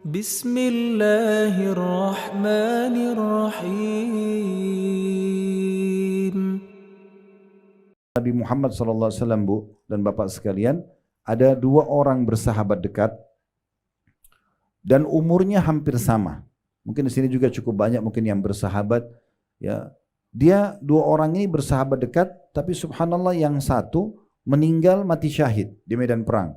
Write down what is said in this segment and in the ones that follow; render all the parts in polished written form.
Bismillahirrahmanirrahim. Nabi Muhammad SAW, Bu dan Bapak sekalian, ada dua orang bersahabat dekat dan umurnya hampir sama. Mungkin di sini juga cukup banyak mungkin yang bersahabat. Ya, dia dua orang ini bersahabat dekat, tapi subhanallah yang satu meninggal mati syahid di medan perang.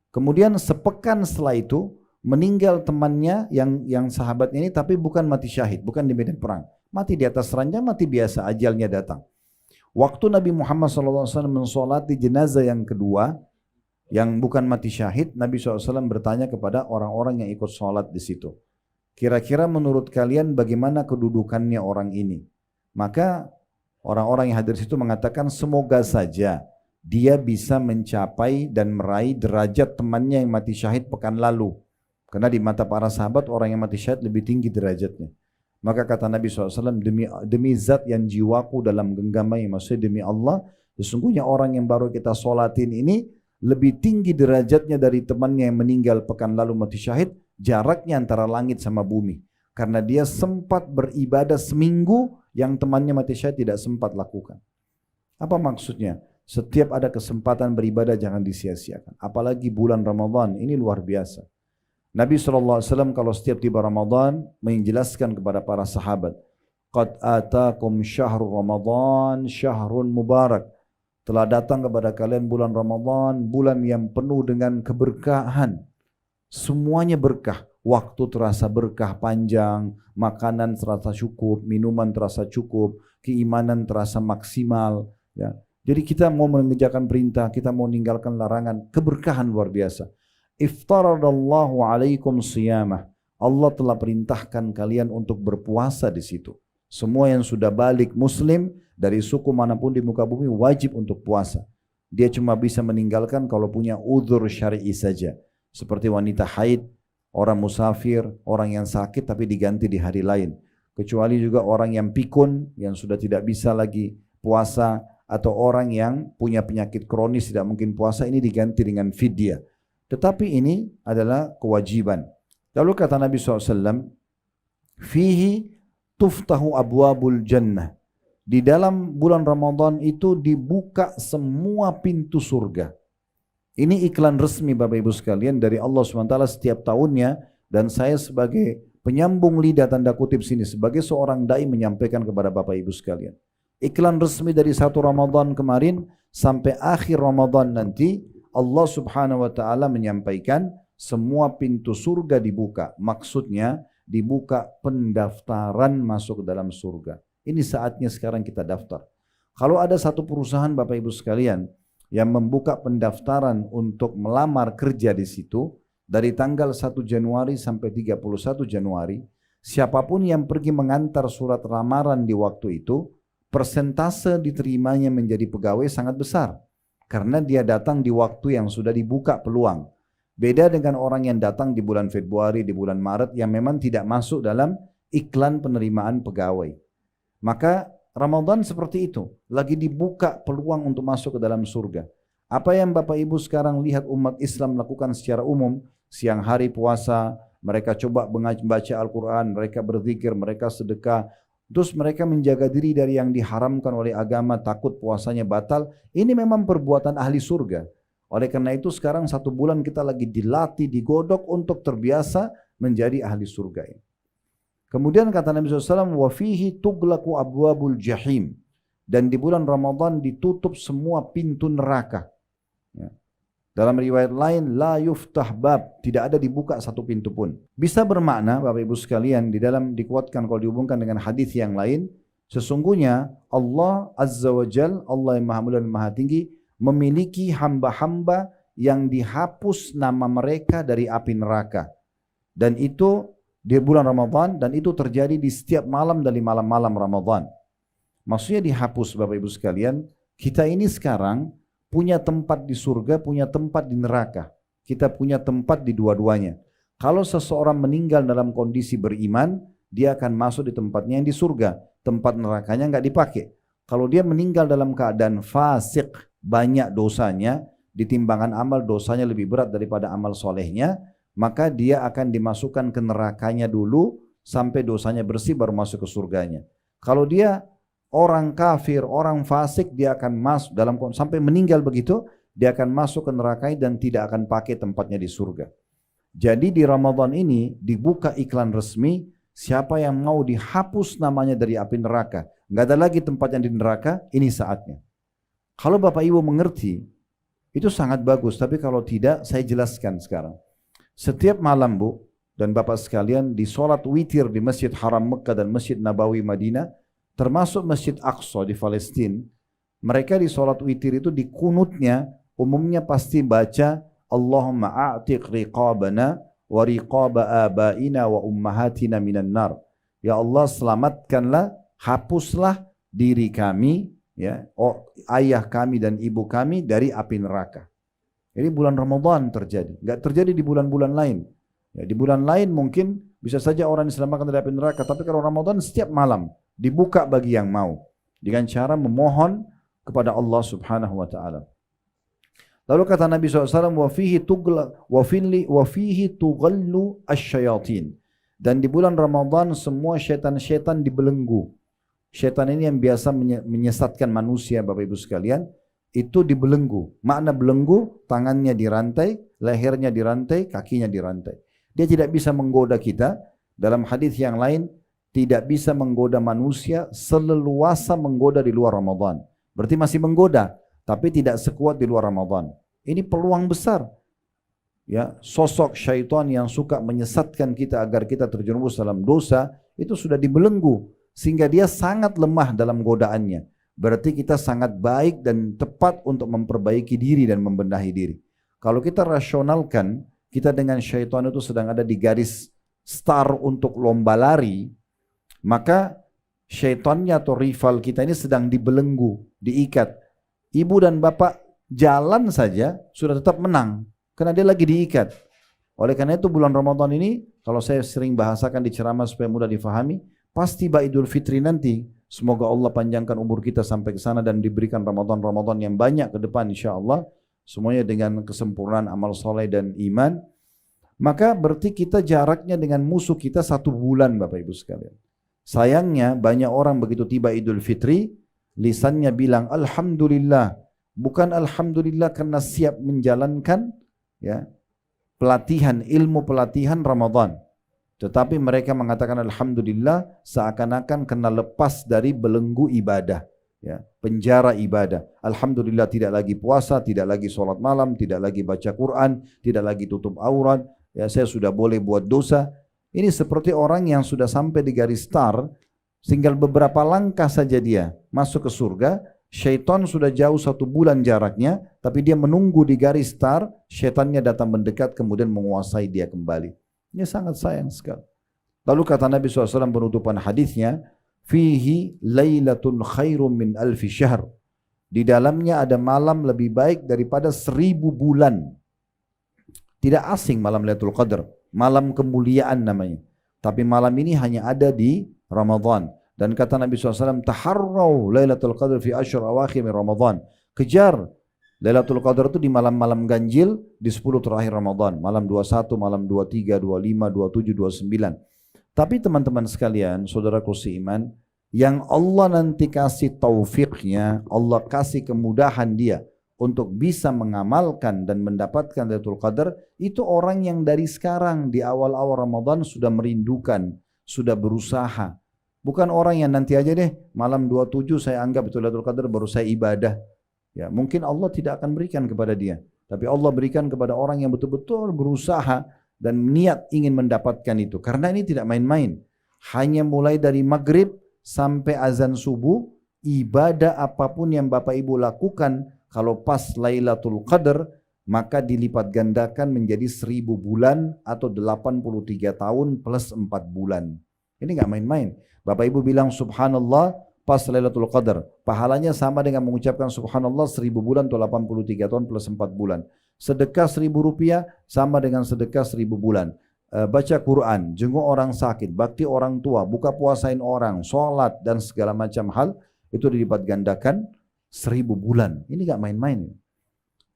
Kemudian sepekan setelah itu meninggal temannya yang sahabatnya ini, tapi bukan mati syahid, bukan di medan perang, mati di atas ranjang, mati biasa, ajalnya datang. Waktu Nabi Muhammad SAW mensolati jenazah yang kedua, yang bukan mati syahid, Nabi SAW bertanya kepada orang-orang yang ikut sholat di situ, kira-kira menurut kalian bagaimana kedudukannya orang ini? Maka orang-orang yang hadir di situ mengatakan, semoga saja dia bisa mencapai dan meraih derajat temannya yang mati syahid pekan lalu. Karena di mata para sahabat orang yang mati syahid lebih tinggi derajatnya. Maka kata Nabi SAW, demi zat yang jiwaku dalam genggamnya, maksudnya demi Allah, sesungguhnya orang yang baru kita sholatin ini lebih tinggi derajatnya dari temannya yang meninggal pekan lalu mati syahid, jaraknya antara langit sama bumi. Karena dia sempat beribadah seminggu yang temannya mati syahid tidak sempat lakukan. Apa maksudnya? Setiap ada kesempatan beribadah jangan disia-siakan. Apalagi bulan Ramadan, ini luar biasa. Nabi SAW kalau setiap tiba Ramadan menjelaskan kepada para sahabat, qad atakum syahrul Ramadan syahrun mubarak. Telah datang kepada kalian bulan Ramadan, bulan yang penuh dengan keberkahan. Semuanya berkah. Waktu terasa berkah panjang, makanan terasa cukup, minuman terasa cukup, keimanan terasa maksimal. Ya. Jadi kita mau mengerjakan perintah, kita mau meninggalkan larangan, keberkahan luar biasa. Iftaradallahu alaikum siyamah. Allah telah perintahkan kalian untuk berpuasa di situ. Semua yang sudah balik muslim dari suku manapun di muka bumi wajib untuk puasa. Dia cuma bisa meninggalkan kalau punya udzur syar'i saja. Seperti wanita haid, orang musafir, orang yang sakit tapi diganti di hari lain. Kecuali juga orang yang pikun, yang sudah tidak bisa lagi puasa, atau orang yang punya penyakit kronis tidak mungkin puasa, ini diganti dengan fidyah. Tetapi ini adalah kewajiban. Lalu kata Nabi SAW, fihi tuftahu abwabul jannah. Di dalam bulan Ramadan itu dibuka semua pintu surga. Ini iklan resmi Bapak Ibu sekalian dari Allah SWT setiap tahunnya, dan saya sebagai penyambung lidah tanda kutip sini, sebagai seorang dai menyampaikan kepada Bapak Ibu sekalian. Iklan resmi dari 1 Ramadan kemarin sampai akhir Ramadan nanti, Allah Subhanahu wa taala menyampaikan semua pintu surga dibuka. Maksudnya dibuka pendaftaran masuk ke dalam surga. Ini saatnya sekarang kita daftar. Kalau ada satu perusahaan Bapak Ibu sekalian yang membuka pendaftaran untuk melamar kerja di situ dari tanggal 1 Januari sampai 31 Januari, siapapun yang pergi mengantar surat lamaran di waktu itu, persentase diterimanya menjadi pegawai sangat besar. Karena dia datang di waktu yang sudah dibuka peluang. Beda dengan orang yang datang di bulan Februari, di bulan Maret yang memang tidak masuk dalam iklan penerimaan pegawai. Maka Ramadan seperti itu. Lagi dibuka peluang untuk masuk ke dalam surga. Apa yang Bapak Ibu sekarang lihat umat Islam lakukan secara umum, siang hari puasa, mereka coba membaca Al-Quran, mereka berzikir, mereka sedekah, terus mereka menjaga diri dari yang diharamkan oleh agama, takut puasanya batal. Ini memang perbuatan ahli surga. Oleh karena itu sekarang 1 bulan kita lagi dilatih, digodok untuk terbiasa menjadi ahli surga ini. Kemudian kata Nabi SAW, wa fihi tuglaku abwabul jahim. Dan di bulan Ramadan ditutup semua pintu neraka. Ya. Dalam riwayat lain, la yuftah bab, tidak ada dibuka satu pintu pun. Bisa bermakna Bapak Ibu sekalian, di dalam dikuatkan kalau dihubungkan dengan hadis yang lain, sesungguhnya Allah Azza wa Jal, Allah yang Maha Mulia dan Maha Tinggi, memiliki hamba-hamba yang dihapus nama mereka dari api neraka. Dan itu di bulan Ramadan, dan itu terjadi di setiap malam dari malam-malam Ramadan. Maksudnya dihapus Bapak Ibu sekalian, kita ini sekarang punya tempat di surga, punya tempat di neraka. Kita punya tempat di dua-duanya. Kalau seseorang meninggal dalam kondisi beriman, dia akan masuk di tempatnya yang di surga. Tempat nerakanya nggak dipakai. Kalau dia meninggal dalam keadaan fasik, banyak dosanya, di timbangan amal dosanya lebih berat daripada amal solehnya, maka dia akan dimasukkan ke nerakanya dulu sampai dosanya bersih baru masuk ke surganya. Kalau dia orang kafir, orang fasik, dia akan masuk sampai meninggal begitu, dia akan masuk ke neraka dan tidak akan pakai tempatnya di surga. Jadi di Ramadan ini dibuka iklan resmi, siapa yang mau dihapus namanya dari api neraka, nggak ada lagi tempatnya di neraka, ini saatnya. Kalau Bapak Ibu mengerti, itu sangat bagus. Tapi kalau tidak, saya jelaskan sekarang. Setiap malam Bu dan Bapak sekalian, di sholat witir di Masjid Haram Mekah dan Masjid Nabawi Madinah, termasuk Masjid Aqsa di Palestina, mereka di sholat witir itu di kunutnya umumnya pasti baca Allahumma a'tiq riqabana wa riqaba abaina wa ummahatina minan nar. Ya Allah, selamatkanlah, hapuslah diri kami, ya, ayah kami dan ibu kami dari api neraka. Jadi bulan Ramadan terjadi, nggak terjadi di bulan-bulan lain. Ya, di bulan lain mungkin bisa saja orang diselamatkan dari api neraka, tapi kalau Ramadan setiap malam dibuka bagi yang mau dengan cara memohon kepada Allah Subhanahu wa taala. Lalu kata Nabi SAW, wa fihi tughallu asyayatin. Dan di bulan Ramadan semua syaitan-syaitan dibelenggu. Syaitan ini yang biasa menyesatkan manusia, Bapak Ibu sekalian, itu dibelenggu. Makna belenggu, tangannya dirantai, lehernya dirantai, kakinya dirantai. Dia tidak bisa menggoda kita. Dalam hadis yang lain, tidak bisa menggoda manusia seleluasa menggoda di luar Ramadan. Berarti masih menggoda, tapi tidak sekuat di luar Ramadan. Ini peluang besar. Ya, sosok syaitan yang suka menyesatkan kita agar kita terjerumus dalam dosa, itu sudah dibelenggu. Sehingga dia sangat lemah dalam godaannya. Berarti kita sangat baik dan tepat untuk memperbaiki diri dan membenahi diri. Kalau kita rasionalkan, kita dengan syaitan itu sedang ada di garis start untuk lomba lari, maka syaitannya atau rival kita ini sedang dibelenggu, diikat. Ibu dan bapak jalan saja sudah tetap menang, karena dia lagi diikat. Oleh karena itu bulan Ramadan ini, kalau saya sering bahasakan di ceramah supaya mudah difahami, pasti tiba Idul Fitri nanti. Semoga Allah panjangkan umur kita sampai ke sana dan diberikan Ramadan-Ramadan yang banyak ke depan insyaAllah. Semuanya dengan kesempurnaan amal soleh dan iman. Maka berarti kita jaraknya dengan musuh kita 1 bulan Bapak Ibu sekalian. Sayangnya banyak orang begitu tiba Idul Fitri, lisannya bilang Alhamdulillah. Bukan Alhamdulillah karena siap menjalankan ya, pelatihan, ilmu pelatihan Ramadan. Tetapi mereka mengatakan Alhamdulillah seakan-akan kena lepas dari belenggu ibadah. Ya, penjara ibadah. Alhamdulillah tidak lagi puasa, tidak lagi sholat malam, tidak lagi baca Quran, tidak lagi tutup aurat. Ya, saya sudah boleh buat dosa. Ini seperti orang yang sudah sampai di garis start, tinggal beberapa langkah saja dia masuk ke surga. Syaitan sudah jauh 1 bulan jaraknya, tapi dia menunggu di garis start, syaitannya datang mendekat kemudian menguasai dia kembali. Ini sangat sayang sekali. Lalu kata Nabi SAW penutupan hadisnya, fihi lailatun khairum min alfi syahr. Di dalamnya ada malam lebih baik daripada 1000 bulan. Tidak asing malam Lailatul Qadar, malam kemuliaan namanya. Tapi malam ini hanya ada di Ramadan. Dan kata Nabi SAW, taharraw Lailatul Qadar fi ashr awakhir min Ramadan. Kejar Lailatul Qadar itu di malam-malam ganjil di 10 terakhir Ramadan. Malam 21, malam 23, 25, 27, 29. Tapi teman-teman sekalian, saudaraku seiman, yang Allah nanti kasih taufiknya, Allah kasih kemudahan dia untuk bisa mengamalkan dan mendapatkan Lailatul Qadar, itu orang yang dari sekarang di awal-awal Ramadan sudah merindukan, sudah berusaha. Bukan orang yang nanti aja deh, malam 27 saya anggap itu Lailatul Qadar baru saya ibadah. Ya, mungkin Allah tidak akan berikan kepada dia. Tapi Allah berikan kepada orang yang betul-betul berusaha dan niat ingin mendapatkan itu. Karena ini tidak main-main. Hanya mulai dari maghrib sampai azan subuh, ibadah apapun yang Bapak Ibu lakukan, kalau pas Lailatul Qadar, maka dilipat gandakan menjadi 1000 bulan atau 83 tahun plus 4 bulan. Ini nggak main-main. Bapak Ibu bilang subhanallah pas Lailatul Qadar, pahalanya sama dengan mengucapkan subhanallah 1000 bulan atau 83 tahun plus 4 bulan. Sedekah 1000 rupiah sama dengan sedekah 1000 bulan. Baca Quran, jenguk orang sakit, bakti orang tua, buka puasain orang, sholat dan segala macam hal, itu dilipat gandakan 1000 bulan. Ini nggak main-main.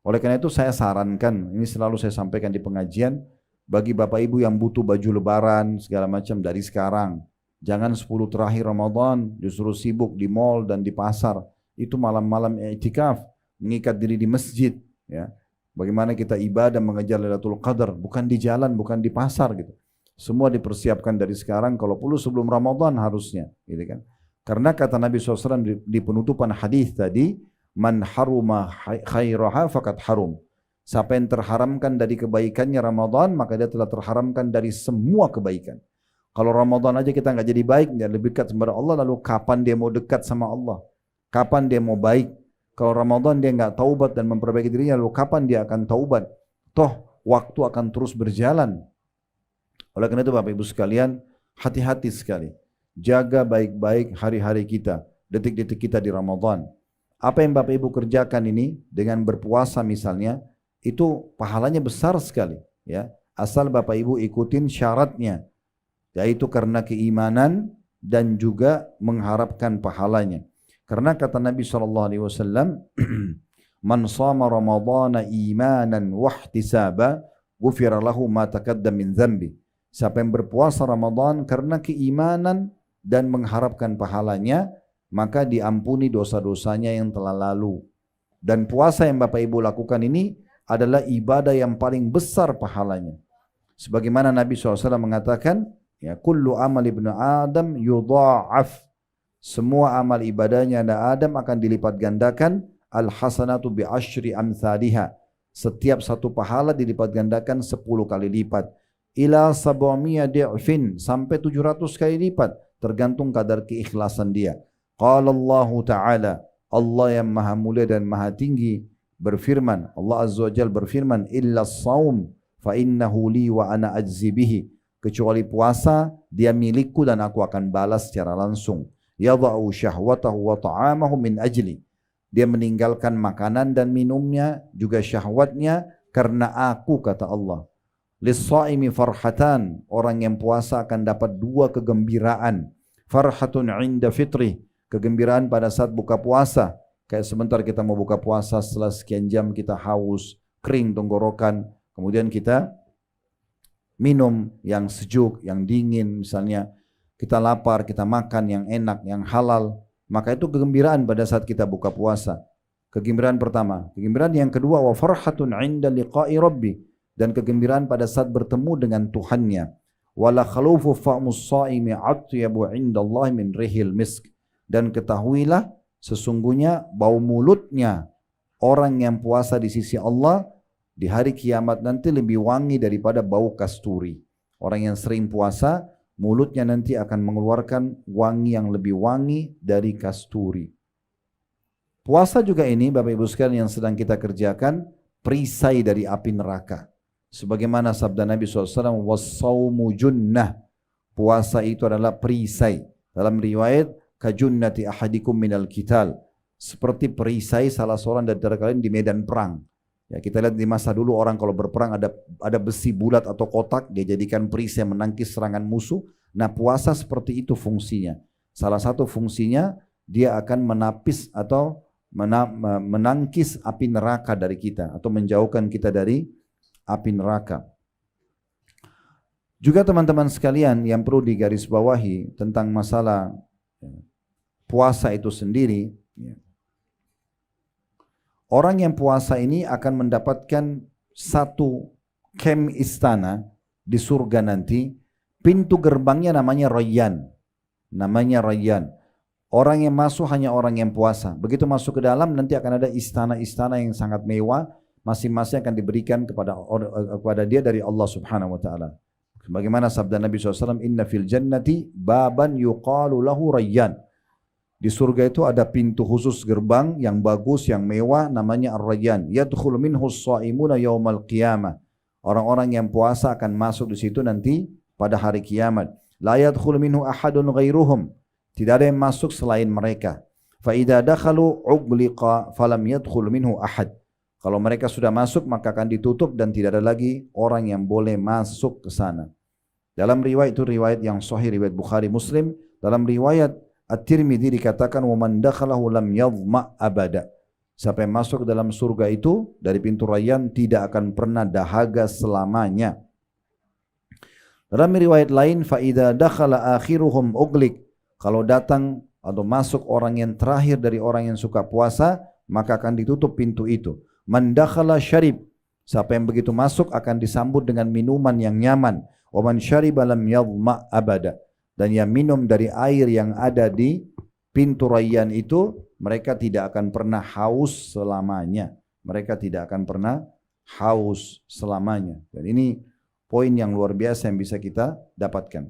Oleh karena itu saya sarankan, ini selalu saya sampaikan di pengajian, bagi bapak ibu yang butuh baju lebaran segala macam dari sekarang. Jangan 10 terakhir Ramadan justru sibuk di mal dan di pasar. Itu malam-malam i'tikaf, mengikat diri di masjid, ya. Bagaimana kita ibadah mengejar Lailatul Qadar, bukan di jalan, bukan di pasar gitu. Semua dipersiapkan dari sekarang, kalau perlu sebelum Ramadan harusnya, gitu kan. Karena kata Nabi SAW di penutupan hadis tadi, man haruma khairaha fakat harum. Siapa yang terharamkan dari kebaikannya Ramadan, maka dia telah terharamkan dari semua kebaikan. Kalau Ramadan aja kita nggak jadi baik, dia lebih dekat kepada Allah, lalu kapan dia mau dekat sama Allah? Kapan dia mau baik? Kalau Ramadan dia nggak taubat dan memperbaiki dirinya, lalu kapan dia akan taubat? Toh waktu akan terus berjalan. Oleh karena itu Bapak Ibu sekalian, hati-hati sekali. Jaga baik-baik hari-hari kita, detik-detik kita di Ramadan. Apa yang Bapak Ibu kerjakan ini dengan berpuasa misalnya, itu pahalanya besar sekali, ya. Asal Bapak Ibu ikutin syaratnya, yaitu karena keimanan dan juga mengharapkan pahalanya. Karena kata Nabi SAW, man shama ramadhana imanan wahtisaba, ghufira lahu ma taqaddama min dzambi. Siapa yang berpuasa Ramadan karena keimanan dan mengharapkan pahalanya, maka diampuni dosa-dosanya yang telah lalu. Dan puasa yang Bapak Ibu lakukan ini adalah ibadah yang paling besar pahalanya. Sebagaimana Nabi SAW mengatakan, ya, kullu amal ibnu Adam yudha'af. Semua amal ibadahnya Adam akan dilipat gandakan, al-hasanatu bi asyri amthaliha. Setiap satu pahala dilipat gandakan 10 kali lipat. Ila sab'amiyah di'fin, sampai 700 kali lipat, tergantung kadar keikhlasan dia. Qala Allah Ta'ala, Allah yang maha mulia dan maha tinggi berfirman, Allah Azza wa Jalla berfirman, illa as-saum fa innahu li wa ana ajzi bihi. Kecuali puasa, dia milikku dan aku akan balas secara langsung. Yadha'u syahwatahu wa ta'amahu min ajli. Dia meninggalkan makanan dan minumnya, juga syahwatnya, karena aku, kata Allah. Lis-sa'imi farhatan, orang yang puasa akan dapat 2 kegembiraan. Farhatun 'inda fitrih, kegembiraan pada saat buka puasa. Kayak sebentar kita mau buka puasa, setelah sekian jam kita haus, kering tenggorokan, kemudian kita minum yang sejuk, yang dingin misalnya. Kita lapar, kita makan yang enak, yang halal, maka itu kegembiraan pada saat kita buka puasa. Kegembiraan pertama. Kegembiraan yang kedua, wa farhatun 'inda liqa'i rabbi, dan kegembiraan pada saat bertemu dengan Tuhannya. Wala khalufu fa'mus sha'imi 'atyabu 'inda Allah min rihil misk, dan ketahuilah sesungguhnya bau mulutnya orang yang puasa di sisi Allah di hari kiamat nanti lebih wangi daripada bau kasturi. Orang yang sering puasa, mulutnya nanti akan mengeluarkan wangi yang lebih wangi dari kasturi. Puasa juga ini Bapak Ibu sekalian yang sedang kita kerjakan, perisai dari api neraka. Sebagaimana sabda Nabi SAW, was-sawmu junnah. Puasa itu adalah perisai. Dalam riwayat, kajunnati ahadikum minal qital. Seperti perisai salah seorang dari kalian di medan perang. Ya, kita lihat di masa dulu orang kalau berperang ada besi bulat atau kotak, dia jadikan perisai menangkis serangan musuh. Nah, puasa seperti itu fungsinya. Salah satu fungsinya dia akan menapis atau menangkis api neraka dari kita atau menjauhkan kita dari api neraka. Juga teman-teman sekalian yang perlu digarisbawahi tentang masalah puasa itu sendiri. Orang yang puasa ini akan mendapatkan satu kem istana di surga nanti. Pintu gerbangnya namanya Rayyan. Namanya Rayyan. Orang yang masuk hanya orang yang puasa. Begitu masuk ke dalam nanti akan ada istana-istana yang sangat mewah. Masing-masing akan diberikan kepada dia dari Allah Subhanahu wa taala. Sebagaimana sabda Nabi SAW, inna fil jannati baban yuqalu lahu Rayyan. Di surga itu ada pintu khusus gerbang yang bagus, yang mewah, namanya Ar-Rayyan. Yadkhulu minhu as-sha'imuna yaumal qiyamah. Orang-orang yang puasa akan masuk di situ nanti pada hari kiamat. La yadkhulu minhu ahadun ghairuhum. Tidak ada yang masuk selain mereka. Fa idza dakhalu ughliqa falam yadkhul minhu ahad. Kalau mereka sudah masuk maka akan ditutup dan tidak ada lagi orang yang boleh masuk ke sana. Dalam riwayat itu riwayat yang sahih, riwayat Bukhari Muslim. Dalam riwayat At-Tirmidzi dikatakan wa man dakhalahu lam yadhma abada. Siapa yang masuk ke dalam surga itu dari pintu Rayyan tidak akan pernah dahaga selamanya. Dalam riwayat lain, fa idza dakhala akhiruhum ughliq. Kalau datang atau masuk orang yang terakhir dari orang yang suka puasa, maka akan ditutup pintu itu. Man dakhala syarib. Siapa yang begitu masuk akan disambut dengan minuman yang nyaman. Wa man syariba lam yadhma abada. Dan yang minum dari air yang ada di pintu rayyan itu, mereka tidak akan pernah haus selamanya. Mereka tidak akan pernah haus selamanya. Dan ini poin yang luar biasa yang bisa kita dapatkan.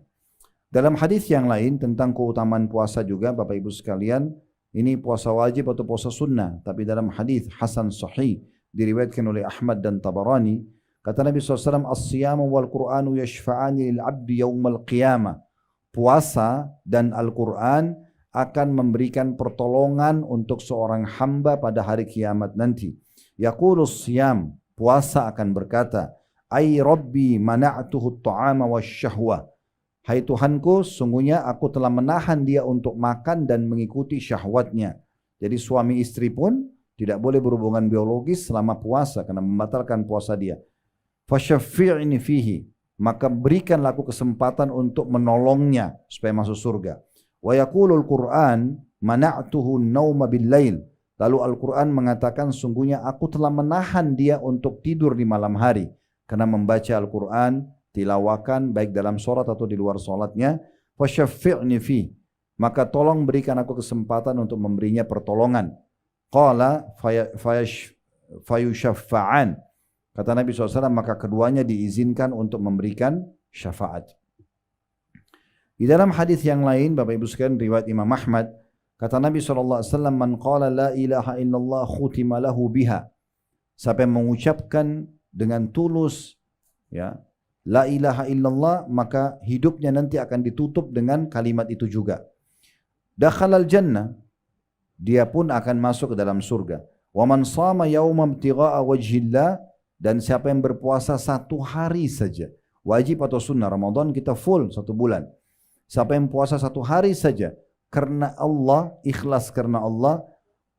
Dalam hadis yang lain tentang keutamaan puasa juga, Bapak Ibu sekalian, ini puasa wajib atau puasa sunnah. Tapi dalam hadis Hasan Sahih diriwayatkan oleh Ahmad dan Tabarani, kata Nabi SAW, as-siyamu wal Qur'anu yashfa'ani lil abdi yawmal qiyamah. Puasa dan Al-Quran akan memberikan pertolongan untuk seorang hamba pada hari kiamat nanti. Yaqulus siyam, puasa akan berkata, ay rabbi mana'tuhu at-ta'ama wasyahwah. Hai Tuhanku, sungguhnya aku telah menahan dia untuk makan dan mengikuti syahwatnya. Jadi suami istri pun tidak boleh berhubungan biologis selama puasa karena membatalkan puasa dia. Fasyaffi'ni fihi, maka berikanlah aku kesempatan untuk menolongnya supaya masuk surga. Wa yaqulul Qur'an mana'tuhu an-nauma bil-lail. Lalu Al-Quran mengatakan sungguhnya aku telah menahan dia untuk tidur di malam hari karena membaca Al-Quran, tilawakan baik dalam sholat atau di luar sholatnya. Fasyaffi'ni fi, maka tolong berikan aku kesempatan untuk memberinya pertolongan. Qala fayushaffa'an. Kata Nabi SAW, maka keduanya diizinkan untuk memberikan syafaat. Di dalam hadis yang lain, Bapak Ibu sekalian, riwayat Imam Ahmad, kata Nabi SAW, man qala la ilaha illallah khutima lahu biha. Siapa yang mengucapkan dengan tulus, ya, la ilaha illallah, maka hidupnya nanti akan ditutup dengan kalimat itu juga. Dakhalal jannah, dia pun akan masuk ke dalam surga. Wa man shama yawma ibtigha'a wajhillah, dan siapa yang berpuasa satu hari saja, wajib atau sunnah, Ramadan kita full 1 bulan. Siapa yang puasa 1 hari saja karena Allah, ikhlas karena Allah,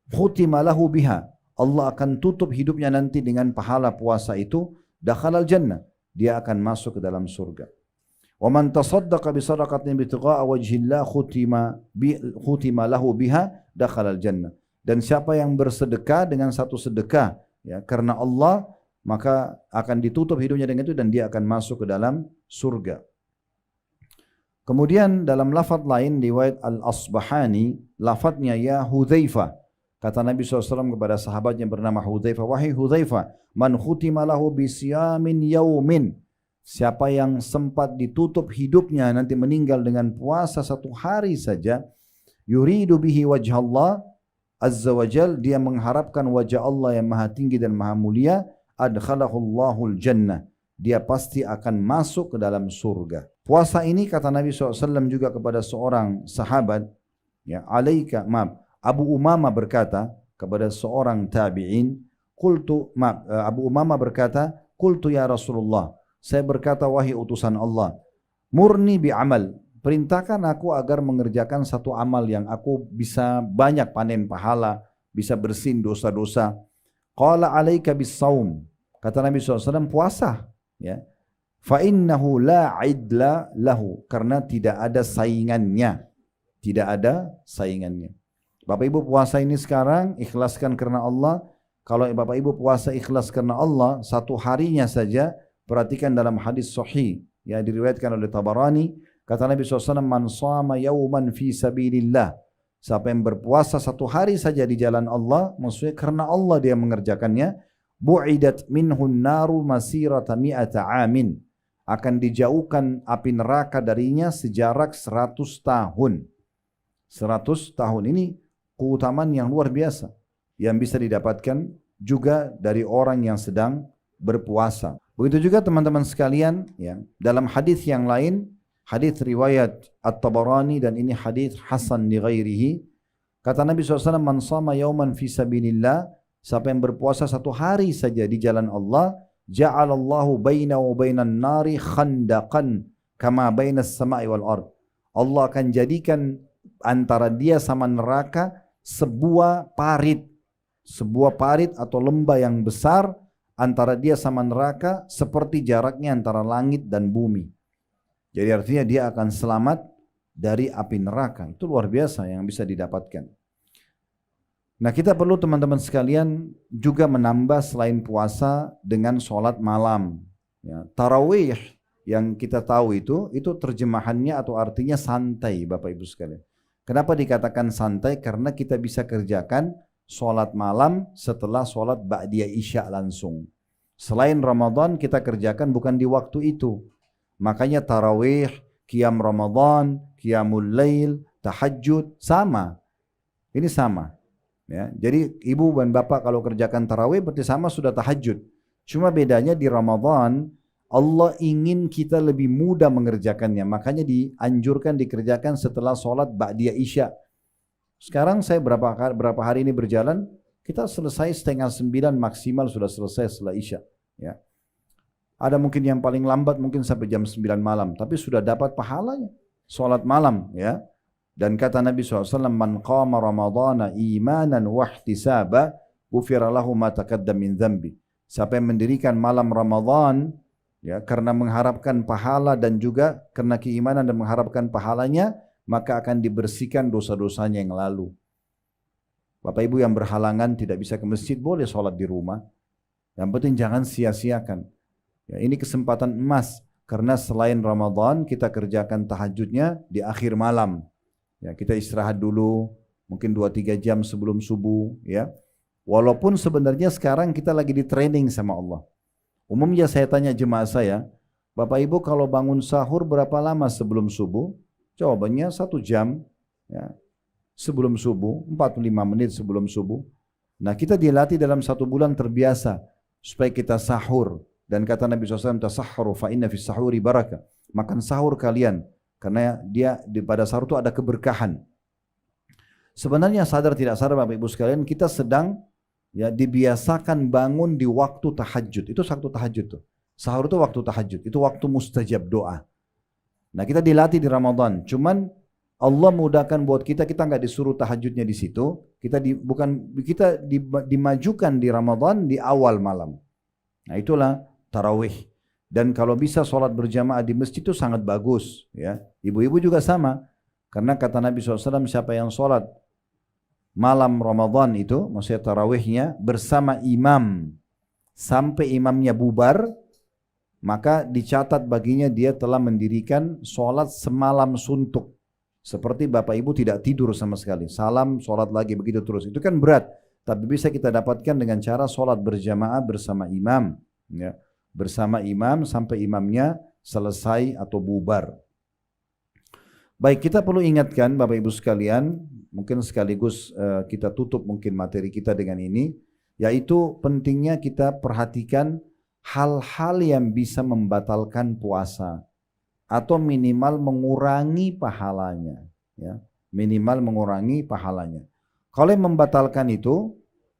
khutima lahu biha, Allah akan tutup hidupnya nanti dengan pahala puasa itu, dakhalal jannah, dia akan masuk ke dalam surga. Wa man tasaddaqa bi sadaqatin ibtigha'a wajhillah khutima lahu biha dakhalal jannah. Dan siapa yang bersedekah dengan satu sedekah, ya, karena Allah, maka akan ditutup hidupnya dengan itu dan dia akan masuk ke dalam surga. Kemudian dalam lafaz lain riwayat Al-Asbahani, lafaznya ya Hudzaifah. Kata Nabi SAW kepada sahabatnya bernama Hudzaifah, wahai Hudzaifah, man khutima lahu bisiyamin yaumin. Siapa yang sempat ditutup hidupnya nanti meninggal dengan puasa 1 hari saja, yuridu bihi wajah Allah azza wa jal, dia mengharapkan wajah Allah yang maha tinggi dan maha mulia, adkhalahullahul jannah, dia pasti akan masuk ke dalam surga. Puasa ini kata Nabi SAW juga kepada seorang sahabat, ya, Abu Umamah berkata kepada seorang tabi'in, Abu Umamah berkata, qultu ya Rasulullah, saya berkata wahai utusan Allah, murni bi'amal, perintahkan aku agar mengerjakan satu amal yang aku bisa banyak panen pahala, bisa bersin dosa-dosa. Qala alaika bis-saum, kata Nabi SAW, puasa, ya. Fa innahu la idla lahu, karena tidak ada saingannya. Tidak ada saingannya. Bapak Ibu puasa ini sekarang ikhlaskan karena Allah. Kalau Bapak Ibu puasa ikhlas karena Allah 1 harinya saja, perhatikan dalam hadis sahih yang diriwayatkan oleh Tabarani, kata Nabi SAW, man shama yawman fi sabilillah, siapa yang berpuasa 1 hari saja di jalan Allah, maksudnya karena Allah dia mengerjakannya, bu'idat minhun naru masirata mi'ata amin, akan dijauhkan api neraka darinya sejarak 100 tahun. 100 tahun ini keutamaan yang luar biasa yang bisa didapatkan juga dari orang yang sedang berpuasa. Begitu juga teman-teman sekalian, ya, dalam hadis yang lain, hadis riwayat At-Tabarani dan ini hadis hasan li ghairihi, kata Nabi SAW, man shama yawman fi sabilillah, siapa yang berpuasa 1 hari saja di jalan Allah, ja'alallahu bainahu bainan nari khandaqan kama bainas sama'i wal ard. Allah akan jadikan antara dia sama neraka sebuah parit atau lembah yang besar antara dia sama neraka seperti jaraknya antara langit dan bumi. Jadi artinya dia akan selamat dari api neraka. Itu luar biasa yang bisa didapatkan. Nah, kita perlu teman-teman sekalian juga menambah selain puasa dengan sholat malam. Ya, tarawih yang kita tahu itu terjemahannya atau artinya santai, Bapak Ibu sekalian. Kenapa dikatakan santai? Karena kita bisa kerjakan sholat malam setelah sholat ba'diyah isya langsung. Selain Ramadan kita kerjakan bukan di waktu itu. Makanya tarawih, qiyam Ramadan, qiyamul lail, tahajud sama. Ini sama. Ya, jadi ibu dan bapak kalau kerjakan tarawih berarti sama sudah tahajud. Cuma bedanya di Ramadan Allah ingin kita lebih mudah mengerjakannya. Makanya dianjurkan dikerjakan setelah sholat ba'diyah isya. Sekarang saya berapa hari ini berjalan, kita selesai 8:30 maksimal sudah selesai setelah isya. Ya. Ada mungkin yang paling lambat mungkin sampai jam 9 malam, tapi sudah dapat pahalanya. Sholat malam, ya. Dan kata Nabi SAW, man qama ramadana imanan wahtisaba, ghufira lahu ma taqaddama min dzambi. Siapa yang mendirikan malam Ramadan, ya, karena mengharapkan pahala dan juga karena keimanan dan mengharapkan pahalanya, maka akan dibersihkan dosa-dosanya yang lalu. Bapak Ibu yang berhalangan tidak bisa ke masjid, boleh sholat di rumah. Yang penting jangan sia-siakan. Ya, ini kesempatan emas, karena selain Ramadan kita kerjakan tahajudnya di akhir malam. Ya, kita istirahat dulu, mungkin 2-3 jam sebelum subuh. Ya. Walaupun sebenarnya sekarang kita lagi di training sama Allah. Umumnya saya tanya jemaah saya, Bapak Ibu kalau bangun sahur berapa lama sebelum subuh? Jawabannya 1 jam. Ya. Sebelum subuh, 45 menit sebelum subuh. Nah, kita dilatih dalam 1 bulan terbiasa supaya kita sahur. Dan kata Nabi SAW, tasahharu fa inna fis sahuri barakah. Makan sahur kalian, karena pada sahur itu ada keberkahan. Sebenarnya sadar tidak sadar Bapak Ibu sekalian, kita sedang ya dibiasakan bangun di waktu tahajud. Itu waktu tahajud tuh. Sahur itu waktu tahajud, itu waktu mustajab doa. Nah, kita dilatih di Ramadan. Cuman Allah mudahkan buat kita nggak disuruh tahajudnya di situ. Kita dimajukan di Ramadan di awal malam. Nah, itulah tarawih. Dan kalau bisa sholat berjamaah di masjid itu sangat bagus. Ya. Ibu-ibu juga sama. Karena kata Nabi SAW, siapa yang sholat malam Ramadan itu, maksudnya tarawihnya, bersama imam, sampai imamnya bubar, maka dicatat baginya dia telah mendirikan sholat semalam suntuk. Seperti Bapak Ibu tidak tidur sama sekali. Salam, sholat lagi, begitu terus. Itu kan berat. Tapi bisa kita dapatkan dengan cara sholat berjamaah bersama imam. Ya. Bersama imam sampai imamnya selesai atau bubar. Baik, kita perlu ingatkan Bapak Ibu sekalian, mungkin sekaligus kita tutup mungkin materi kita dengan ini, yaitu pentingnya kita perhatikan hal-hal yang bisa membatalkan puasa atau minimal mengurangi pahalanya. Ya, minimal mengurangi pahalanya. Kalau yang membatalkan itu,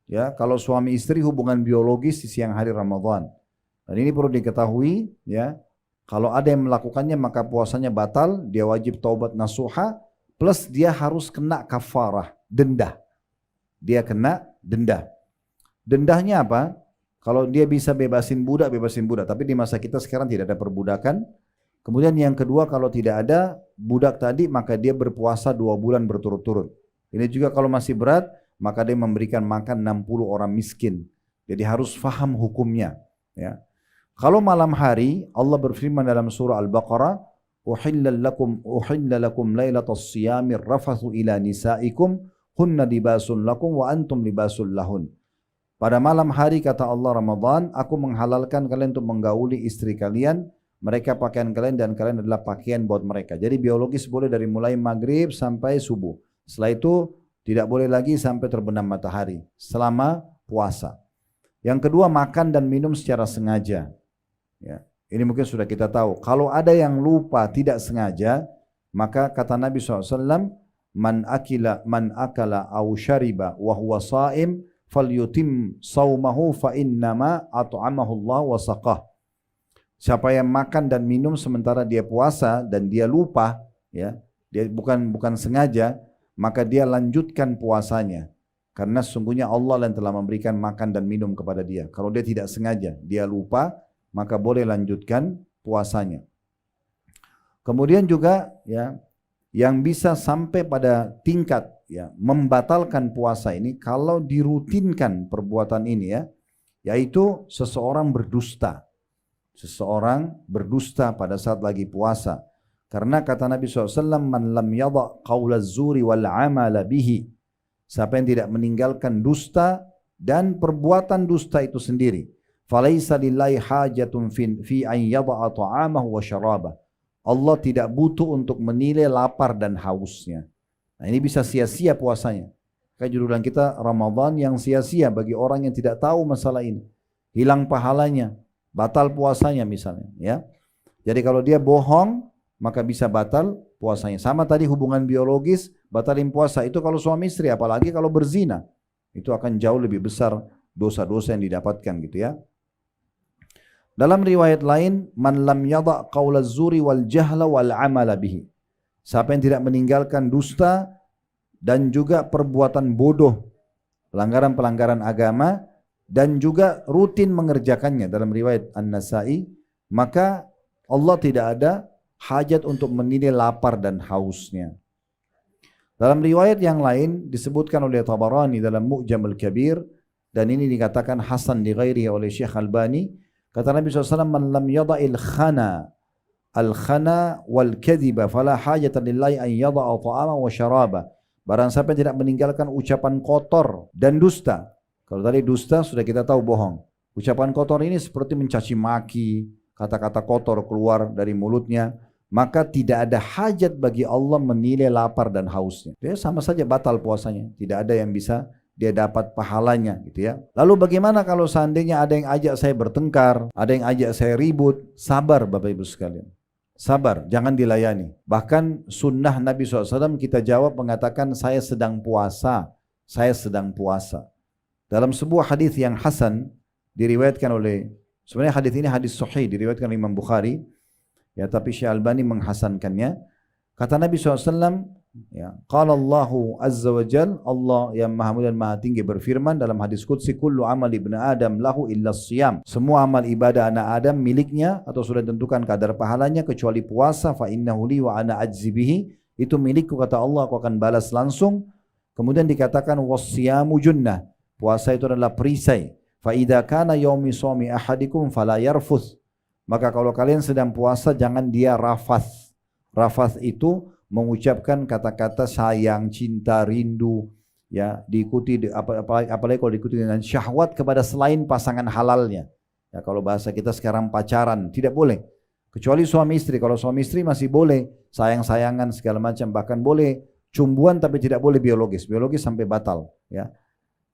ya, kalau suami istri hubungan biologis di siang hari Ramadan. Dan ini perlu diketahui, ya, kalau ada yang melakukannya maka puasanya batal, dia wajib taubat nasuha, plus dia harus kena kafarah, denda. Dia kena denda. Dendanya apa? Kalau dia bisa bebasin budak, tapi di masa kita sekarang tidak ada perbudakan. Kemudian yang kedua, kalau tidak ada budak tadi, maka dia berpuasa 2 bulan berturut-turut. Ini juga kalau masih berat, maka dia memberikan makan 60 orang miskin. Jadi harus faham hukumnya. Ya. Kalau malam hari, Allah berfirman dalam surah Al-Baqarah, "Uhilla lakum lailatas siyamir rafathu ila nisaikum hunna libasun lakum wa antum libasul lahun." Pada malam hari kata Allah Ramadan, aku menghalalkan kalian untuk menggauli istri kalian, mereka pakaian kalian dan kalian adalah pakaian buat mereka. Jadi biologis boleh dari mulai maghrib sampai subuh. Setelah itu tidak boleh lagi sampai terbenam matahari selama puasa. Yang kedua, makan dan minum secara sengaja. Ya, ini mungkin sudah kita tahu. Kalau ada yang lupa tidak sengaja, maka kata Nabi SAW, man akala aw syariba wa huwa sha'im falyutim saumahu fa innama at'amahu Allah wa saqah. Siapa yang makan dan minum sementara dia puasa dan dia lupa, ya, dia bukan sengaja, maka dia lanjutkan puasanya. Karena sesungguhnya Allah yang telah memberikan makan dan minum kepada dia. Kalau dia tidak sengaja, dia lupa, maka boleh lanjutkan puasanya. Kemudian juga ya yang bisa sampai pada tingkat ya membatalkan puasa ini kalau dirutinkan perbuatan ini ya, yaitu seseorang berdusta. Seseorang berdusta pada saat lagi puasa. Karena kata Nabi SAW, man lam yadha qawla zuri wal amala bihi. Siapa yang tidak meninggalkan dusta dan perbuatan dusta itu sendiri. Falaysa lillahi hajatun fi an yadha ta'amahu wa syarabah. Allah tidak butuh untuk menilai lapar dan hausnya. Nah ini bisa sia-sia puasanya. Kayak judul kita Ramadan yang sia-sia bagi orang yang tidak tahu masalah ini. Hilang pahalanya, batal puasanya misalnya. Ya. Jadi kalau dia bohong, maka bisa batal puasanya. Sama tadi hubungan biologis, batalin puasa. Itu kalau suami istri, apalagi kalau berzina. Itu akan jauh lebih besar dosa-dosa yang didapatkan gitu ya. Dalam riwayat lain, man lam yadha qaula zuri wal jahla wal amala bihi. Siapa yang tidak meninggalkan dusta dan juga perbuatan bodoh, pelanggaran-pelanggaran agama dan juga rutin mengerjakannya dalam riwayat An-Nasa'i, maka Allah tidak ada hajat untuk menilai lapar dan hausnya. Dalam riwayat yang lain disebutkan oleh Tabarani dalam Mu'jam al-Kabir dan ini dikatakan hasan li ghairihi oleh Syekh Albani. Kata Nabi SAW, man lam yada'il khana al-khana wal kadhiba fala hajata lillahi an yada'a ta'ama wa syaraba. Barang siapa yang tidak meninggalkan ucapan kotor dan dusta. Kalau tadi dusta sudah kita tahu bohong. Ucapan kotor ini seperti mencaci maki, kata-kata kotor keluar dari mulutnya. Maka tidak ada hajat bagi Allah menilai lapar dan hausnya. Dia sama saja batal puasanya. Tidak ada yang bisa dia dapat pahalanya gitu ya. Lalu bagaimana kalau seandainya ada yang ajak saya bertengkar, ada yang ajak saya ribut? Sabar Bapak Ibu sekalian. Sabar, jangan dilayani. Bahkan sunnah Nabi SAW kita jawab mengatakan saya sedang puasa. Saya sedang puasa. Dalam sebuah hadis yang hasan diriwayatkan oleh, sebenarnya hadis ini hadis sahih diriwayatkan oleh Imam Bukhari. Ya, tapi Syekh Albani menghasankannya. Kata Nabi SAW, ya, qala Allahu azza wa jal, Allah yang maha mulia dan maha tinggi berfirman dalam hadis qudsi, kullu amal ibn Adam lahu illa siyam. Semua amal ibadah anak Adam miliknya atau sudah ditentukan kadar pahalanya kecuali puasa, fa innahu li wa ana ajzi bihi. Itu milikku kata Allah, aku akan balas langsung. Kemudian dikatakan wassiyamu junnah. Puasa itu adalah perisai. Fa idza kana yaumi shaumi ahadikum fala yarfuth. Maka kalau kalian sedang puasa jangan dia rafath. Rafath itu mengucapkan kata-kata sayang, cinta, rindu, ya diikuti apalagi kalau diikuti dengan syahwat kepada selain pasangan halalnya. Ya kalau bahasa kita sekarang pacaran tidak boleh. Kecuali suami istri. Kalau suami istri masih boleh sayang-sayangan segala macam, bahkan boleh cumbuan tapi tidak boleh biologis. Biologis sampai batal, ya.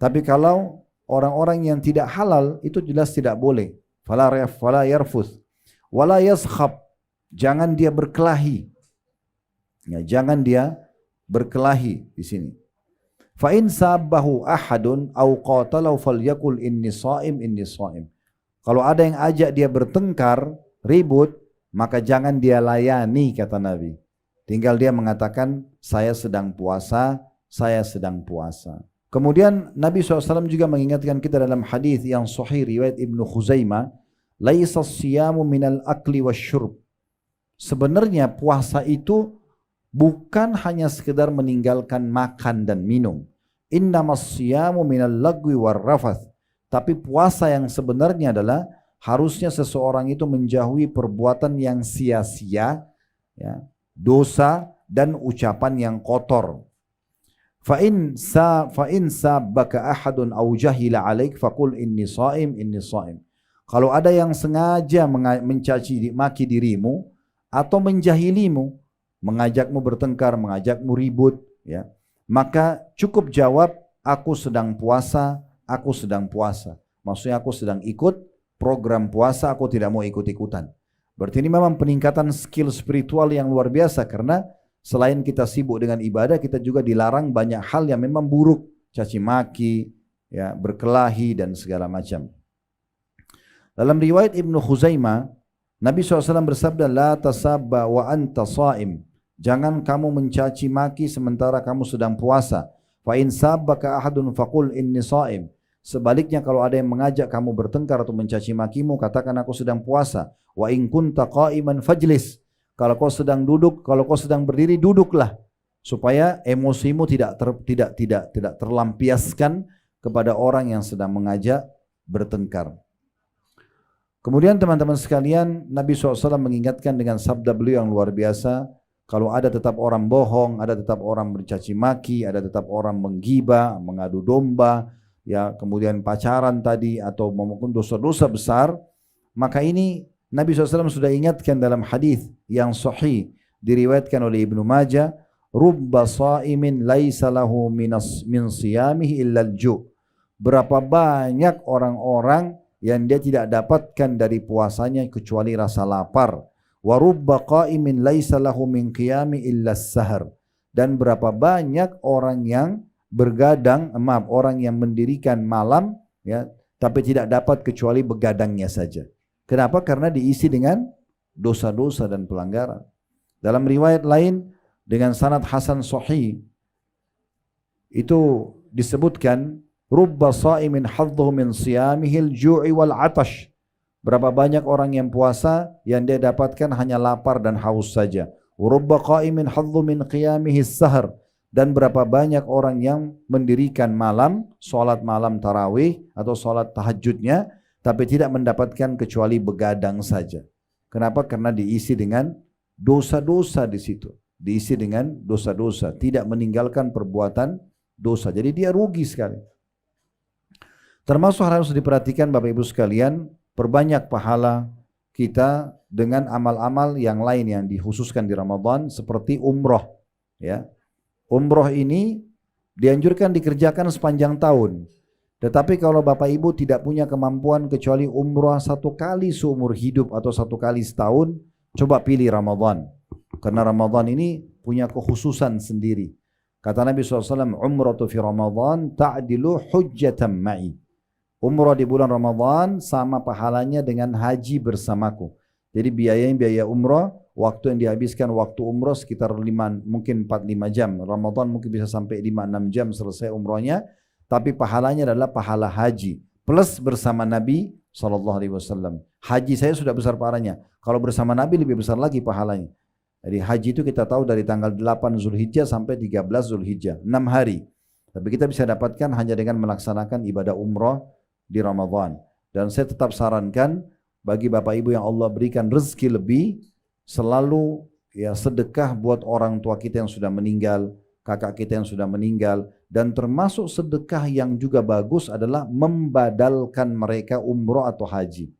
Tapi kalau orang-orang yang tidak halal itu jelas tidak boleh. Fala yarfuth wala yaskhab. Jangan dia berkelahi. Ya, jangan dia berkelahi di sini. Fa in sabbahu ahadun aw qatalahu falyakul inni shaim. Kalau ada yang ajak dia bertengkar, ribut, maka jangan dia layani kata Nabi. Tinggal dia mengatakan saya sedang puasa, saya sedang puasa. Kemudian Nabi SAW juga mengingatkan kita dalam hadis yang sahih riwayat Ibnu Khuzaimah, laisa siyamu minal akli wasyurb. Sebenarnya puasa itu bukan hanya sekedar meninggalkan makan dan minum. Innamas siyamu minal lagwi warrafath. Tapi puasa yang sebenarnya adalah harusnya seseorang itu menjauhi perbuatan yang sia-sia, ya, dosa dan ucapan yang kotor. Fa in sabbaka ahadun aw jahila alaik faqul inni shaim. Kalau ada yang sengaja mencaci maki dirimu atau menjahilimu, mengajakmu bertengkar, mengajakmu ribut, ya, maka cukup jawab aku sedang puasa, aku sedang puasa. Maksudnya aku sedang ikut program puasa, aku tidak mau ikut-ikutan. Berarti ini memang peningkatan skill spiritual yang luar biasa, karena selain kita sibuk dengan ibadah, kita juga dilarang banyak hal yang memang buruk, caci maki, ya, berkelahi dan segala macam. Dalam riwayat Ibnu Khuzaimah, Nabi SAW bersabda, la tasabba wa anta shaim. Jangan kamu mencaci maki sementara kamu sedang puasa. Fa in sabbaka ahadun faqul inni shaim. Sebaliknya kalau ada yang mengajak kamu bertengkar atau mencaci makimu, katakan aku sedang puasa. Wa in kunta qa'iman fajlis. Kalau kau sedang duduk, kalau kau sedang berdiri, duduklah supaya emosimu tidak terlampiaskan kepada orang yang sedang mengajak bertengkar. Kemudian teman-teman sekalian, Nabi SAW mengingatkan dengan sabda beliau yang luar biasa, kalau ada tetap orang bohong, ada tetap orang bercaci maki, ada tetap orang menggibah, mengadu domba, ya kemudian pacaran tadi atau melakukan dosa-dosa besar, maka ini Nabi SAW sudah ingatkan dalam hadis yang sahih diriwayatkan oleh Ibnu Majah, rubba sa'imin laisa lahu min siyamihi illa al-ju'. Berapa banyak orang-orang yang dia tidak dapatkan dari puasanya kecuali rasa lapar. Wa rubba qa'imin laisa lahu min qiyami illa as-sahar. Dan berapa banyak orang yang orang yang mendirikan malam ya, tapi tidak dapat kecuali begadangnya saja. Kenapa? Karena diisi dengan dosa-dosa dan pelanggaran. Dalam riwayat lain dengan sanad hasan sahih itu disebutkan rubba sha'imin hadduhu min siyamihi al-ju'i wal 'atash. Berapa banyak orang yang puasa yang dia dapatkan hanya lapar dan haus saja. Rubba qa'imin hadduhu min qiyamihi as-sahar. Dan berapa banyak orang yang mendirikan malam, salat malam tarawih atau salat tahajudnya, tapi tidak mendapatkan kecuali begadang saja. Kenapa? Karena diisi dengan dosa-dosa di situ. Diisi dengan dosa-dosa, tidak meninggalkan perbuatan dosa. Jadi dia rugi sekali. Termasuk harus diperhatikan Bapak Ibu sekalian, perbanyak pahala kita dengan amal-amal yang lain yang dikhususkan di Ramadan seperti umroh. Ya, umroh ini dianjurkan dikerjakan sepanjang tahun. Tetapi kalau Bapak Ibu tidak punya kemampuan kecuali umrah satu kali seumur hidup atau satu kali setahun, coba pilih Ramadan. Karena Ramadan ini punya kekhususan sendiri. Kata Nabi SAW, umratu fi Ramadan ta'dilu hujjatan ma'i. Umrah di bulan Ramadan sama pahalanya dengan haji bersamaku. Jadi biaya umrah, waktu yang dihabiskan waktu umrah sekitar mungkin 4-5 jam. Ramadan mungkin bisa sampai 5-6 jam selesai umrahnya. Tapi pahalanya adalah pahala haji plus bersama Nabi SAW. Haji saya sudah besar pahalanya. Kalau bersama Nabi lebih besar lagi pahalanya. Jadi haji itu kita tahu dari tanggal 8 Zulhijjah sampai 13 Zulhijjah, 6 hari. Tapi kita bisa dapatkan hanya dengan melaksanakan ibadah umrah di Ramadan. Dan saya tetap sarankan bagi Bapak Ibu yang Allah berikan rezeki lebih, selalu ya sedekah buat orang tua kita yang sudah meninggal, kakak kita yang sudah meninggal. Dan termasuk sedekah yang juga bagus adalah membadalkan mereka umroh atau haji.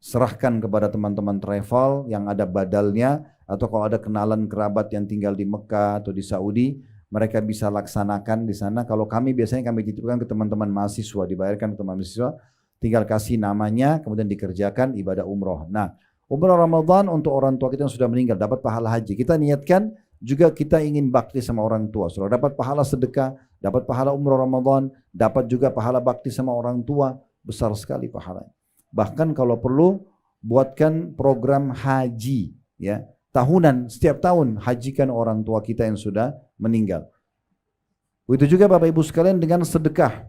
Serahkan kepada teman-teman travel yang ada badalnya, atau kalau ada kenalan kerabat yang tinggal di Mekah atau di Saudi, mereka bisa laksanakan di sana. Kalau kami biasanya kami titipkan ke teman-teman mahasiswa, dibayarkan ke teman mahasiswa, tinggal kasih namanya, kemudian dikerjakan ibadah umroh. Nah, umroh Ramadan untuk orang tua kita yang sudah meninggal, dapat pahala haji. Kita niatkan juga kita ingin bakti sama orang tua. Sudah dapat pahala sedekah, dapat pahala umroh Ramadan, dapat juga pahala bakti sama orang tua, besar sekali pahalanya. Bahkan kalau perlu buatkan program haji ya, tahunan, setiap tahun hajikan orang tua kita yang sudah meninggal. Begitu juga Bapak Ibu sekalian dengan sedekah.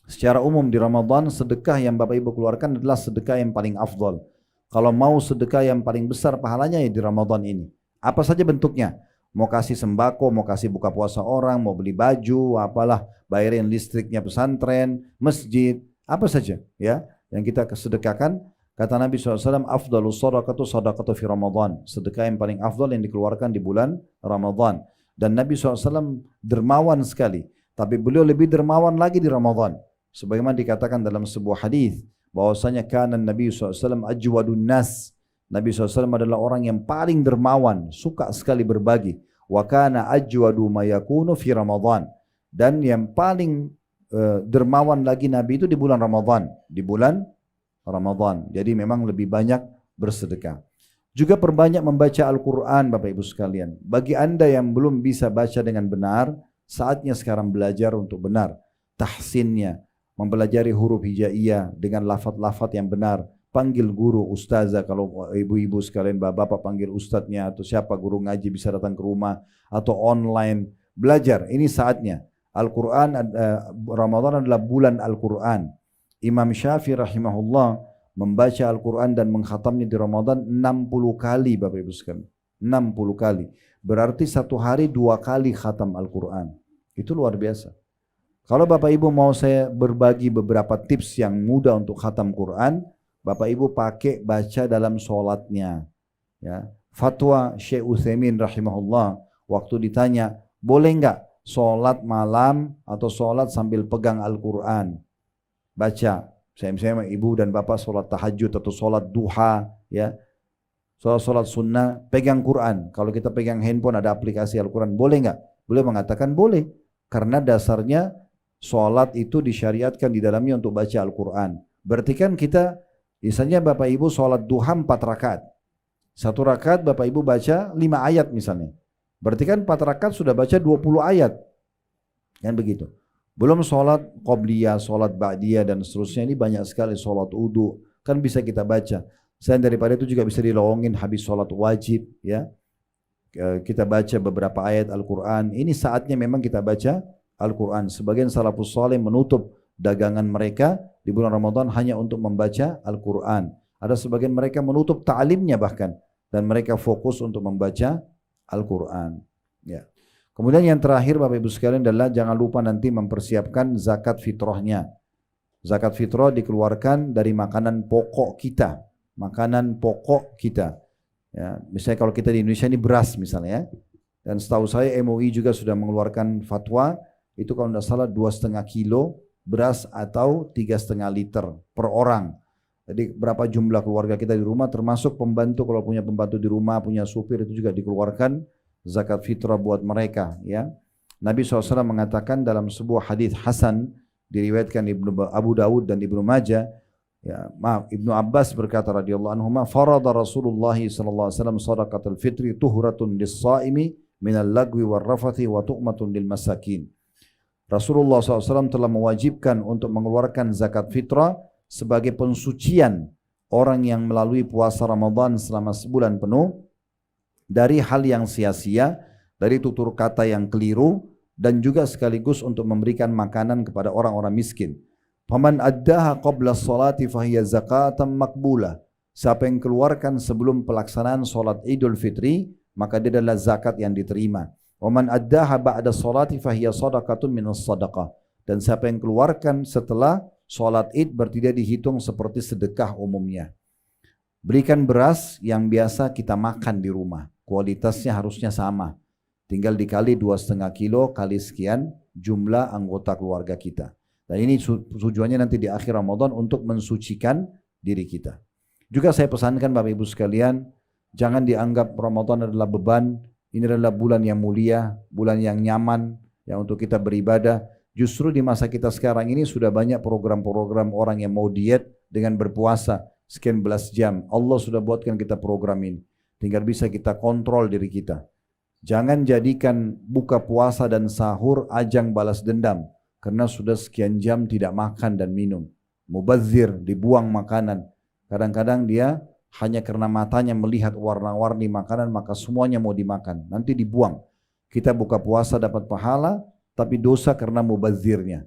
Secara umum di Ramadan sedekah yang Bapak Ibu keluarkan adalah sedekah yang paling afdal. Kalau mau sedekah yang paling besar pahalanya ya di Ramadan ini. Apa saja bentuknya? Mau kasih sembako, mau kasih buka puasa orang, mau beli baju, apalah, bayarin listriknya pesantren, masjid, apa saja ya yang kita sedekahkan. Kata Nabi SAW, afdalus sadaqatu sadaqatu fi Ramadan. Sedekah yang paling afdal yang dikeluarkan di bulan Ramadan. Dan Nabi SAW dermawan sekali. Tapi beliau lebih dermawan lagi di Ramadan. Sebagaimana dikatakan dalam sebuah hadis bahwasanya kana Nabi SAW ajwadun nas. Nabi SAW adalah orang yang paling dermawan, suka sekali berbagi. Wa kana ajwadu ma yakunu fi Ramadan. Dan yang paling dermawan lagi Nabi itu di bulan Ramadan. Di bulan Ramadan. Jadi memang lebih banyak bersedekah. Juga perbanyak membaca Al-Quran Bapak Ibu sekalian. Bagi anda yang belum bisa baca dengan benar, saatnya sekarang belajar untuk benar. Tahsinnya, mempelajari huruf hijaiyah dengan lafaz-lafaz yang benar. Panggil guru, ustazah, kalau ibu-ibu sekalian, bapak-bapak panggil ustadznya, atau siapa guru ngaji bisa datang ke rumah, atau online. Belajar, ini saatnya. Al-Quran, Ramadan adalah bulan Al-Quran. Imam Syafi'i rahimahullah membaca Al-Quran dan mengkhatamnya di Ramadan 60 kali Bapak Ibu sekalian. 60 kali. Berarti satu hari 2 kali khatam Al-Quran. Itu luar biasa. Kalau Bapak Ibu mau saya berbagi beberapa tips yang mudah untuk khatam Quran, Bapak Ibu pakai baca dalam sholatnya. Ya. Fatwa Syekh Utsaimin rahimahullah, waktu ditanya, boleh enggak sholat malam atau sholat sambil pegang Al-Quran? Baca. Misalnya ibu dan bapak sholat tahajud atau sholat duha, ya, sholat sunnah, pegang Quran. Kalau kita pegang handphone ada aplikasi Al-Quran, boleh nggak? Boleh mengatakan boleh, karena dasarnya sholat itu disyariatkan di dalamnya untuk baca Al-Quran. Berarti kan kita, misalnya bapak ibu sholat duha 4 rakaat, 1 rakaat bapak ibu baca 5 ayat misalnya, berarti kan 4 rakaat sudah baca 20 ayat, kan begitu. Belum sholat qobliyah, sholat ba'diyah dan seterusnya, ini banyak sekali, sholat wudu, kan bisa kita baca. Selain daripada itu juga bisa dilowongin habis sholat wajib, ya. Kita baca beberapa ayat Al-Quran. Ini saatnya memang kita baca Al-Quran. Sebagian salafus saleh menutup dagangan mereka di bulan Ramadan hanya untuk membaca Al-Quran. Ada sebagian mereka menutup ta'limnya bahkan, dan mereka fokus untuk membaca Al-Quran. Ya. Kemudian yang terakhir Bapak Ibu sekalian adalah jangan lupa nanti mempersiapkan zakat fitrahnya. Zakat fitrah dikeluarkan dari makanan pokok kita. Makanan pokok kita. Ya, misalnya kalau kita di Indonesia ini beras misalnya, ya. Dan setahu saya MUI juga sudah mengeluarkan fatwa, itu kalau tidak salah 2,5 kilo beras atau 3,5 liter per orang. Jadi berapa jumlah keluarga kita di rumah, termasuk pembantu, kalau punya pembantu di rumah, punya supir, itu juga dikeluarkan zakat fitrah buat mereka, ya. Nabi SAW mengatakan dalam sebuah hadis hasan diriwayatkan Abu Dawud dan Ibnu Majah, ya, Ibnu Abbas berkata radhiyallahu anhuma, farada Rasulullah sallallahu alaihi wasallam shadaqatul fitri tuhratun lis-shaimi minal lagwi war rafathi wa tu'matun lil masakin. Rasulullah SAW telah mewajibkan untuk mengeluarkan zakat fitrah sebagai pensucian orang yang melalui puasa Ramadan selama sebulan penuh dari hal yang sia-sia, dari tutur kata yang keliru, dan juga sekaligus untuk memberikan makanan kepada orang-orang miskin. Faman addaha qabla sholati fahiya zakatan makbulah. Siapa yang keluarkan sebelum pelaksanaan sholat Idul Fitri, maka dia adalah zakat yang diterima. Waman addaha ba'da sholati fahiya sadaqatun minas sadaqah. Dan siapa yang keluarkan setelah sholat Id, berarti dia dihitung seperti sedekah umumnya. Berikan beras yang biasa kita makan di rumah. Kualitasnya harusnya sama. Tinggal dikali 2,5 kilo kali sekian jumlah anggota keluarga kita. Dan ini tujuannya nanti di akhir Ramadan untuk mensucikan diri kita. Juga saya pesankan Bapak Ibu sekalian, jangan dianggap Ramadan adalah beban. Ini adalah bulan yang mulia, bulan yang nyaman ya untuk kita beribadah. Justru di masa kita sekarang ini sudah banyak program-program orang yang mau diet dengan berpuasa sekian belas jam. Allah sudah buatkan kita program ini. Tinggal bisa kita kontrol diri kita. Jangan jadikan buka puasa dan sahur ajang balas dendam. Karena sudah sekian jam tidak makan dan minum. Mubazir, dibuang makanan. Kadang-kadang dia hanya karena matanya melihat warna-warni makanan, maka semuanya mau dimakan. Nanti dibuang. Kita buka puasa dapat pahala, tapi dosa karena mubazirnya.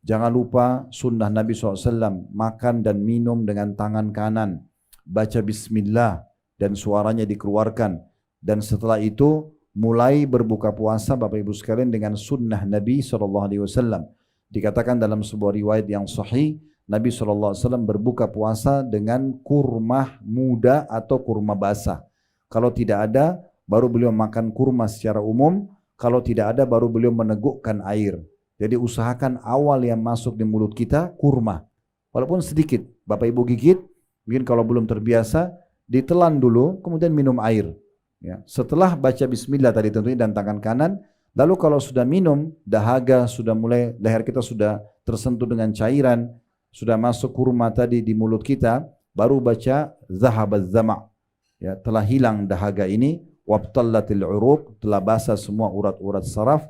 Jangan lupa sunnah Nabi SAW, makan dan minum dengan tangan kanan. Baca bismillah dan suaranya dikeluarkan. Dan setelah itu mulai berbuka puasa Bapak Ibu sekalian dengan sunnah Nabi SAW. Dikatakan dalam sebuah riwayat yang sahih, Nabi SAW berbuka puasa dengan kurma muda atau kurma basah. Kalau tidak ada, baru beliau makan kurma secara umum. Kalau tidak ada, baru beliau menegukkan air. Jadi usahakan awal yang masuk di mulut kita kurma. Walaupun sedikit, Bapak Ibu gigit, mungkin kalau belum terbiasa, ditelan dulu, kemudian minum air. Ya. Setelah baca bismillah tadi tentunya dan tangan kanan, lalu kalau sudah minum, dahaga sudah mulai, leher kita sudah tersentuh dengan cairan, sudah masuk kurma tadi di mulut kita, baru baca zahabaz zama'. Ya, telah hilang dahaga ini, wabtallatil uruq, telah basah semua urat-urat saraf,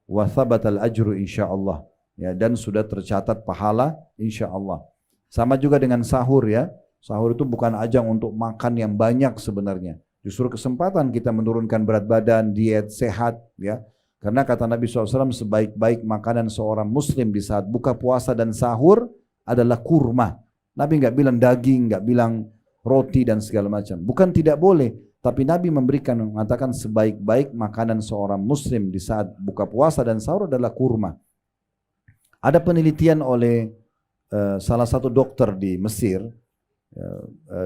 wa thabatal ajru insyaallah. Ya, dan sudah tercatat pahala insyaallah. Sama juga dengan sahur ya. Sahur itu bukan ajang untuk makan yang banyak sebenarnya. Justru kesempatan kita menurunkan berat badan, diet, sehat. Ya. Karena kata Nabi SAW, sebaik-baik makanan seorang muslim di saat buka puasa dan sahur adalah kurma. Nabi nggak bilang daging, nggak bilang roti dan segala macam. Bukan tidak boleh, tapi Nabi mengatakan sebaik-baik makanan seorang muslim di saat buka puasa dan sahur adalah kurma. Ada penelitian oleh salah satu dokter di Mesir,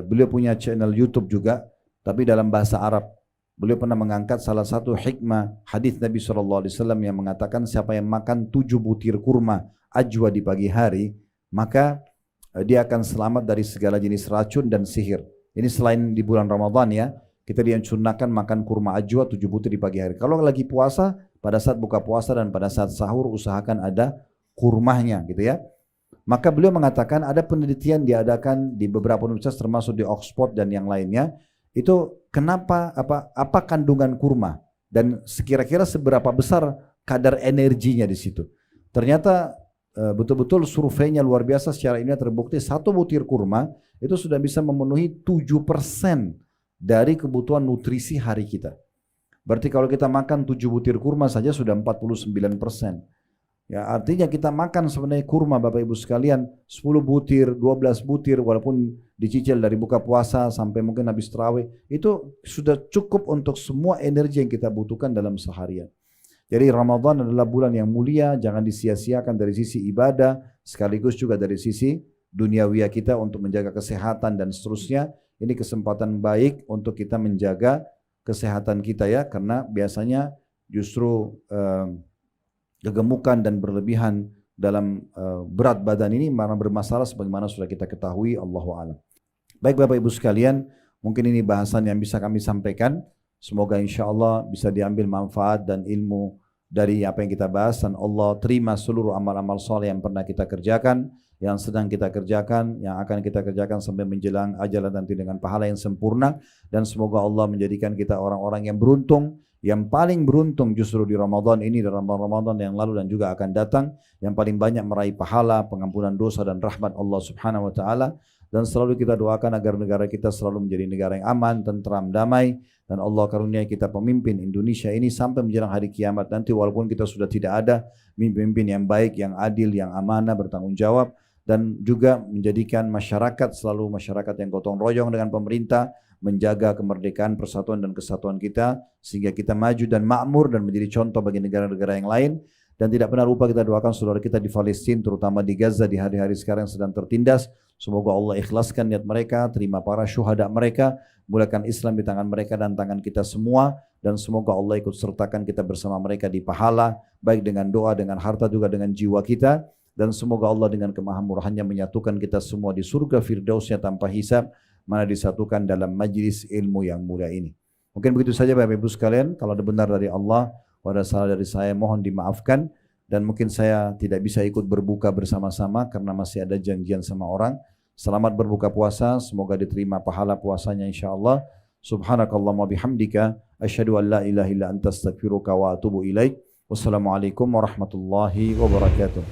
beliau punya channel YouTube juga, tapi dalam bahasa Arab. Beliau pernah mengangkat salah satu hikmah hadis Nabi SAW yang mengatakan siapa yang makan 7 butir kurma ajwa di pagi hari, maka dia akan selamat dari segala jenis racun dan sihir. Ini selain di bulan Ramadan ya, kita dianjurkan makan kurma ajwa 7 butir di pagi hari. Kalau lagi puasa, pada saat buka puasa dan pada saat sahur usahakan ada kurmahnya gitu ya. Maka beliau mengatakan ada penelitian diadakan di beberapa universitas termasuk di Oxford dan yang lainnya. Itu kenapa apa kandungan kurma dan kira-kira seberapa besar kadar energinya di situ. Ternyata betul-betul surveinya luar biasa, secara ilmiah terbukti 1 butir kurma itu sudah bisa memenuhi 7% dari kebutuhan nutrisi hari kita. Berarti kalau kita makan 7 butir kurma saja sudah 49%. Ya, artinya kita makan sebenarnya kurma Bapak Ibu sekalian 10 butir, 12 butir walaupun dicicil dari buka puasa sampai mungkin habis tarawih, itu sudah cukup untuk semua energi yang kita butuhkan dalam seharian. Jadi Ramadan adalah bulan yang mulia, jangan disia-siakan dari sisi ibadah sekaligus juga dari sisi duniawiyah kita untuk menjaga kesehatan dan seterusnya. Ini kesempatan baik untuk kita menjaga kesehatan kita ya, karena biasanya justru kegemukan dan berlebihan dalam berat badan ini malah bermasalah sebagaimana sudah kita ketahui, Allahu a'lam. Baik Bapak Ibu sekalian, mungkin ini bahasan yang bisa kami sampaikan. Semoga insya Allah bisa diambil manfaat dan ilmu dari apa yang kita bahas, dan Allah terima seluruh amal-amal soleh yang pernah kita kerjakan, yang sedang kita kerjakan, yang akan kita kerjakan sampai menjelang ajal nanti dengan pahala yang sempurna. Dan semoga Allah menjadikan kita orang-orang yang beruntung, yang paling beruntung justru di Ramadan ini, dalam Ramadan yang lalu dan juga akan datang, yang paling banyak meraih pahala, pengampunan dosa dan rahmat Allah Subhanahu wa taala. Dan selalu kita doakan agar negara kita selalu menjadi negara yang aman, tentram, damai, dan Allah karuniai kita pemimpin Indonesia ini sampai menjelang hari kiamat nanti, walaupun kita sudah tidak ada pemimpin yang baik, yang adil, yang amanah, bertanggung jawab, dan juga menjadikan masyarakat selalu masyarakat yang gotong royong dengan pemerintah, menjaga kemerdekaan, persatuan dan kesatuan kita sehingga kita maju dan makmur dan menjadi contoh bagi negara-negara yang lain. Dan tidak pernah lupa kita doakan saudara kita di Palestina, terutama di Gaza di hari-hari sekarang yang sedang tertindas. Semoga Allah ikhlaskan niat mereka, terima para syuhada mereka, mulakan Islam di tangan mereka dan tangan kita semua, dan semoga Allah ikut sertakan kita bersama mereka di pahala, baik dengan doa, dengan harta, juga dengan jiwa kita. Dan semoga Allah dengan kemahamurahannya menyatukan kita semua di surga firdausnya tanpa hisab, mana disatukan dalam majlis ilmu yang mulia ini. Mungkin begitu saja Bapak Ibu sekalian. Kalau ada benar dari Allah, ada salah dari saya, mohon dimaafkan. Dan mungkin saya tidak bisa ikut berbuka bersama-sama karena masih ada janjian sama orang. Selamat berbuka puasa, semoga diterima pahala puasanya insyaAllah. Subhanakallahumma bihamdika, asyhadu an la ilaha illa anta astaghfiruka wa atubu ilaik. Wassalamualaikum warahmatullahi wabarakatuh.